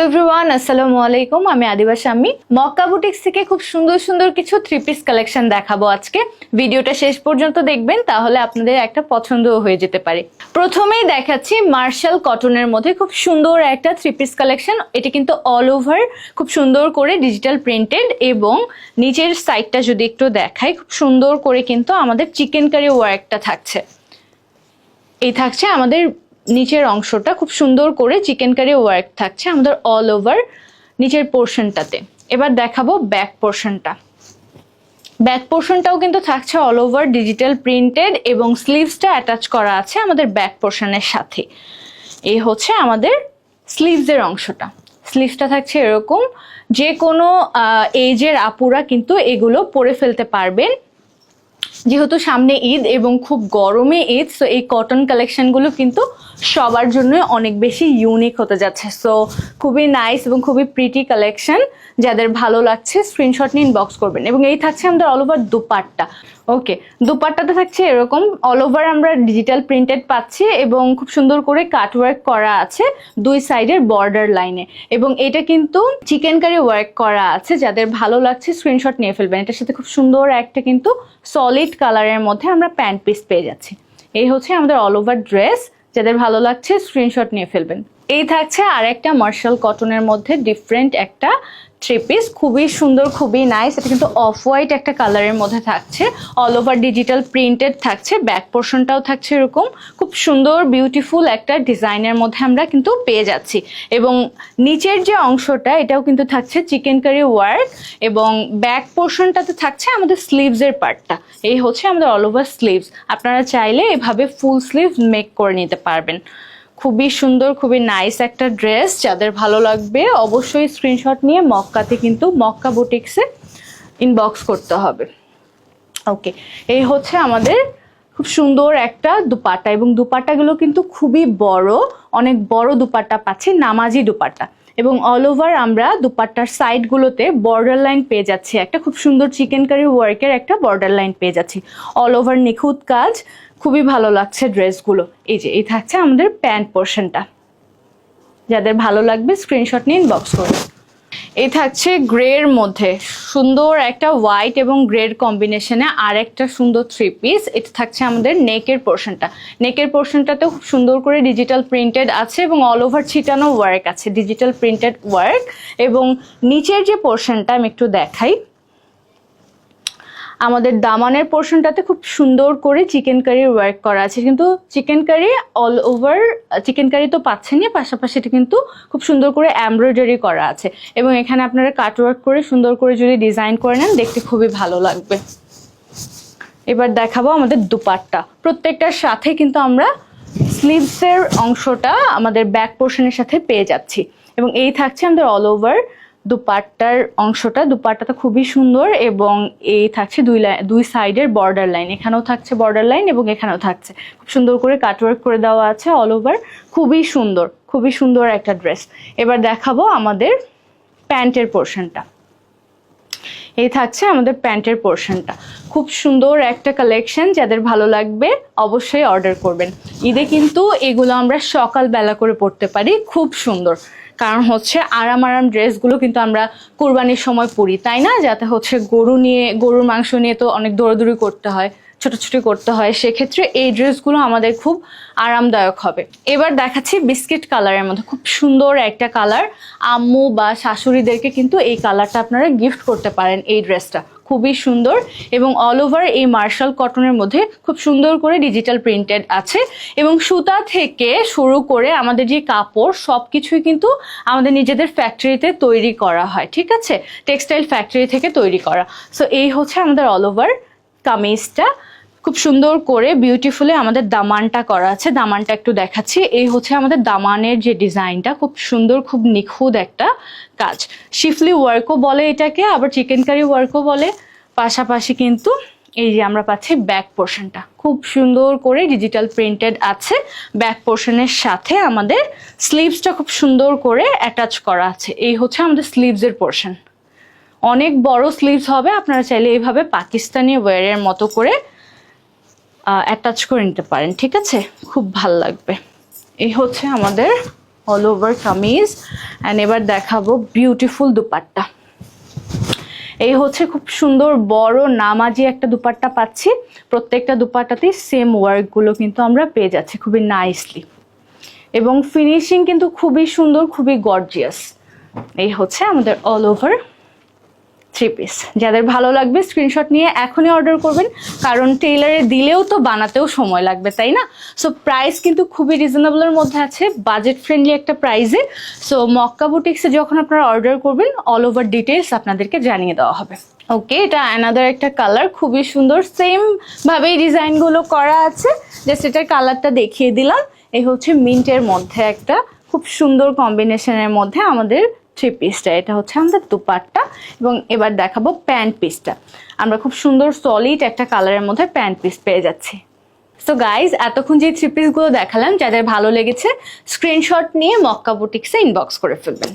Everyone, আসসালামু আলাইকুম। আমি আদিবা শাম্মী। মক্কা বুটিক্স থেকে খুব সুন্দর সুন্দর কিছু থ্রি পিস কালেকশন দেখাবো আজকে। ভিডিওটা শেষ পর্যন্ত দেখবেন, তাহলে আপনাদের একটা পছন্দও হয়ে যেতে পারে। প্রথমেই দেখাচ্ছি মার্শাল কটনের মধ্যে খুব সুন্দর একটা থ্রি পিস কালেকশন। এটা কিন্তু অল ওভার খুব সুন্দর করে ডিজিটাল প্রিন্টেড, এবং নিচের সাইডটা যদি একটু দেখাই, খুব সুন্দর করে কিন্তু আমাদের চিকেন কারি ওয়ার্কটা থাকছে। এই থাকছে আমাদের নিচের অংশটা, খুব সুন্দর করে চিকেন কারি ওয়ার্ক থাকছে আমাদের অল ওভার নিচের পোর্শনটাতে। এবার দেখাবো ব্যাক পোর্শনটা। ব্যাক পোর্শনটাও কিন্তু থাকছে অল ওভার ডিজিটাল প্রিন্টেড, এবং স্লিভসটা অ্যাটাচ করা আছে আমাদের ব্যাক পোর্শনের সাথে। এই হচ্ছে আমাদের স্লিভসের অংশটা। স্লিভসটা থাকছে এরকম, যে কোনো এজের আপুরা কিন্তু এগুলো পরে ফেলতে পারবেন। যেহেতু সামনে ঈদ এবং খুব গরমে ঈদ, সো এই কটন কালেকশনগুলো কিন্তু সবার জন্য অনেক বেশি ইউনিক হতে যাচ্ছে। সো খুবই নাইস এবং খুবই প্রিটি কালেকশন। যাদের ভালো লাগছে স্ক্রিনশট নিয়ে ইনবক্স করবেন। এবং এই থাকছে আমাদের অল ওভার দুপাট্টা। ওকে, দুপাট্টাটা থাকছে এরকম, অল ওভার আমরা ডিজিটাল প্রিন্টেড পাচ্ছি এবং খুব সুন্দর করে কাটওয়ার্ক করা আছে দুই সাইডের বর্ডার লাইনে, এবং এটা কিন্তু চিকেন কারি ওয়ার্ক করা আছে। যাদের ভালো লাগছে স্ক্রিনশট নিয়ে ফেলবেন। এটার সাথে খুব সুন্দর একটা কিন্তু সলিড কালারের মধ্যে আমরা প্যান্ট পিস পেয়ে যাচ্ছি। এই হচ্ছে আমাদের অল ওভার ড্রেস। যাদের ভালো লাগছে স্ক্রিনশট নিয়ে ফেলবেন। এই থাকছে আর একটা মার্শাল কটনের মধ্যে ডিফারেন্ট একটা থ্রি পিস, খুবই সুন্দর, খুবই নাইস। এটা কিন্তু অফ হোয়াইট একটা কালারের মধ্যে থাকছে, অল ওভার ডিজিটাল প্রিন্টেড থাকছে। ব্যাক পোর্শনটাও থাকছে এরকম খুব সুন্দর বিউটিফুল একটা ডিজাইনের মধ্যে আমরা কিন্তু পেয়ে যাচ্ছি। এবং নিচের যে অংশটা, এটাও কিন্তু থাকছে চিকেন কারি ওয়ার্ক, এবং ব্যাক পোর্শনটাতে থাকছে আমাদের স্লিভসের পার্টটা। এই হচ্ছে আমাদের অল ওভার স্লিভস। আপনারা চাইলে এভাবে ফুল স্লিভ মেক করে নিতে পারবেন। খুবই সুন্দর, খুবই নাইস একটা ড্রেস। যাদের ভালো লাগবে অবশ্যই স্ক্রিনশট নিয়ে মক্কাতে কিন্তু মক্কা বুটিক্সে ইনবক্স করতে হবে। ওকে, এই হচ্ছে আমাদের খুব সুন্দর একটা দুপাট্টা, এবং দুপাট্টাগুলো কিন্তু খুবই বড়, অনেক বড় দুপাট্টা পাচ্ছি, নামাজি দুপাট্টা। এবং অল ওভার আমরা দুপাট্টার সাইডগুলোতে বর্ডার লাইন পেয়ে যাচ্ছি, একটা খুব সুন্দর চিকেন কারি ওয়ার্কের একটা বর্ডার লাইন পেয়ে যাচ্ছি। অল ওভার নিখুঁত কাজ, খুবই ভালো লাগছে ড্রেসগুলো। এই থাকছে আমাদের প্যান্ট পোর্শনটা। যাদের ভালো লাগবে স্ক্রিনশট নিয়ে ইনবক্স করুন। এই থাকছে গ্রের মধ্যে সুন্দর একটা হোয়াইট এবং গ্রের কম্বিনেশনে আর একটা সুন্দর থ্রি পিস। এটা থাকছে আমাদের নেকের পোর্শনটা। নেকের পোর্শনটাতেও খুব সুন্দর করে ডিজিটাল প্রিন্টেড আছে, এবং অল ওভার ছিটানো ওয়ার্ক আছে, ডিজিটাল প্রিন্টেড ওয়ার্ক। এবং নিচের যে পোর্শনটা আমি একটু দেখাই, আমাদের দামানের পোর্শনটাতে খুব সুন্দর করে চিকেন কারি ওয়ার্ক করা আছে। কিন্তু chicken curry all over chicken curry তো পাচ্ছেনই, পাশাপাশি এটা কিন্তু খুব সুন্দর করে এমব্রয়ডারি করা আছে, এবং এখানে আপনারা কাট ওয়ার্ক করে সুন্দর করে যদি ডিজাইন করে নেন, দেখতে খুবই ভালো লাগবে। এবার দেখাবো আমাদের দুপাট্টা। প্রত্যেকটার সাথে কিন্তু আমরা স্লিভসের অংশটা আমাদের ব্যাক পোর্শনের সাথে পেয়ে যাচ্ছি। এবং এই থাকছে আমাদের অল ওভার দুপাট্টার অংশটা। দুপাট্টাটা খুবই সুন্দর, এবং এই থাকছে দুই সাইডের বর্ডার লাইন। এখানেও থাকছে বর্ডার লাইন, এবং এখানেও থাকছে খুব সুন্দর করে কাটওয়ার্ক করে দেওয়া আছে অল ওভার। খুবই সুন্দর, খুবই সুন্দর একটা ড্রেস। এবার দেখাবো আমাদের প্যান্টের পোর্শনটা। এই থাকছে আমাদের প্যান্টের পোর্শনটা। খুব সুন্দর একটা কালেকশন। যাদের ভালো লাগবে অবশ্যই অর্ডার করবেন। ঈদে কিন্তু এগুলো আমরা সকালবেলা করে পরতে পারি, খুব সুন্দর। কারণ হচ্ছে আরাম ড্রেসগুলো কিন্তু আমরা কুরবানির সময় পরি, তাই না? যাতে হচ্ছে গরুর মাংস নিয়ে তো অনেক দৌড়াদৌড়ি করতে হয়, ছোটাছুটি করতে হয়, সেক্ষেত্রে এই ড্রেসগুলো আমাদের খুব আরামদায়ক হবে। এবার দেখাচ্ছি বিস্কিট কালারের মধ্যে খুব সুন্দর একটা কালার। আম্মু বা শাশুড়িদেরকে কিন্তু এই কালারটা আপনারা গিফট করতে পারেন। এই ড্রেসটা খুবই সুন্দর, এবং অল ওভার এই মার্শাল কটনের মধ্যে খুব সুন্দর করে ডিজিটাল প্রিন্টেড আছে। এবং সুতা থেকে শুরু করে আমাদের যে কাপড়, সব কিছুই কিন্তু আমাদের নিজেদের ফ্যাক্টরিতে তৈরি করা হয়, ঠিক আছে? টেক্সটাইল ফ্যাক্টরি থেকে তৈরি করা। সো এই হচ্ছে আমাদের অল ওভার কামিজটা। খুব সুন্দর করে বিউটিফুলি আমাদের দামানটা করা আছে। দামানটা একটু দেখাচ্ছি। এই হচ্ছে আমাদের দামানের যে ডিজাইনটা, খুব সুন্দর, খুব নিখুঁত একটা কাজ। শিফলি ওয়ার্কও বলে এটাকে, আবার চিকেন কারি ওয়ার্কও বলে। পাশাপাশি কিন্তু এই যে আমরা পাচ্ছি ব্যাক পোর্শনটা, খুব সুন্দর করে ডিজিটাল প্রিন্টেড আছে। ব্যাক পোর্শনের সাথে আমাদের স্লিভসটা খুব সুন্দর করে অ্যাটাচ করা আছে। এই হচ্ছে আমাদের স্লিভসের পোর্শন। অনেক বড় স্লিভস হবে, আপনারা চাইলে এইভাবে পাকিস্তানি ওয়্যারের মতো করে অ্যাটাচ করে নিতে পারেন, ঠিক আছে? খুব ভাল লাগবে। এই হচ্ছে আমাদের অল ওভার কামিজ। অ্যান্ড এবার দেখাবো বিউটিফুল দুপাট্টা। এই হচ্ছে খুব সুন্দর বড় নামাজি একটা দুপাট্টা পাচ্ছি। প্রত্যেকটা দুপাট্টাতেই সেম ওয়ার্কগুলো কিন্তু আমরা পেয়ে যাচ্ছি খুবই নাইসলি, এবং ফিনিশিং কিন্তু খুবই সুন্দর, খুবই গর্জিয়াস। এই হচ্ছে আমাদের অল ওভার থ্রি পিস। যাদের ভালো লাগবে স্ক্রিনশট নিয়ে এখনই অর্ডার করবেন, কারণ টেইলারে দিলেও তো বানাতেও সময় লাগবে, তাই না? সো প্রাইস কিন্তু খুবই রিজনেবলের মধ্যে আছে, বাজেট ফ্রেন্ডলি একটা প্রাইসে। সো মক্কা বুটিক্সে যখন আপনারা অর্ডার করবেন অল ওভার ডিটেলস আপনাদেরকে জানিয়ে দেওয়া হবে। ওকে, এটা অ্যানাদার একটা কালার, খুবই সুন্দর, সেম ভাবেই ডিজাইনগুলো করা আছে, জাস্ট এটার কালারটা দেখিয়ে দিলাম। এই হচ্ছে মিন্টের মধ্যে একটা খুব সুন্দর কম্বিনেশনের মধ্যে আমাদের থ্রি পিসটা। এটা হচ্ছে আমাদের দুপাট্টা, এবং এবার দেখাবো প্যান্ট পিসটা। আমরা খুব সুন্দর সলিড একটা কালারের মধ্যে প্যান্ট পিস পেয়ে যাচ্ছি। সো গাইজ, এতক্ষণ যে থ্রি পিসগুলো দেখালাম, যাদের ভালো লেগেছে স্ক্রিনশট নিয়ে মক্কা বুটিক্সে ইনবক্স করে ফেলবেন।